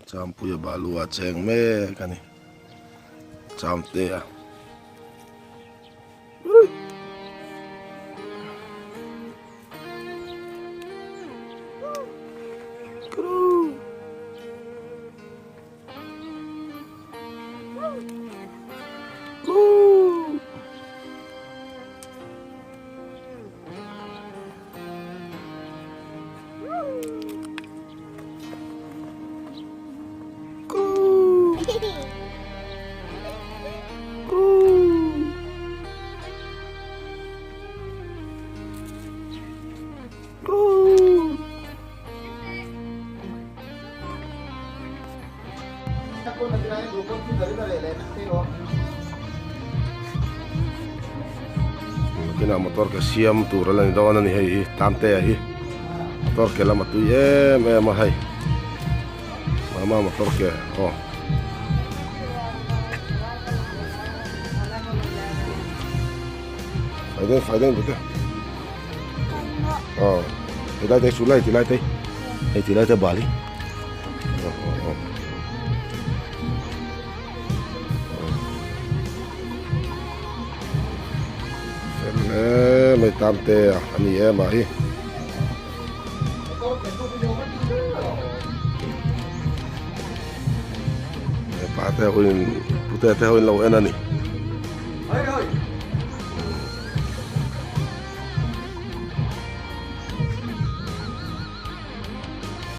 Champuya balua ceng me kani. Chamte ya. Kina motor ke siam tu ralan dawan ni hai tante hi motor ke lama tu ye me ma hai mama motor ke oh faiden betul oh tilai sulai tilai balik oh may tante ani ema hi pate huin pute te huin lau enani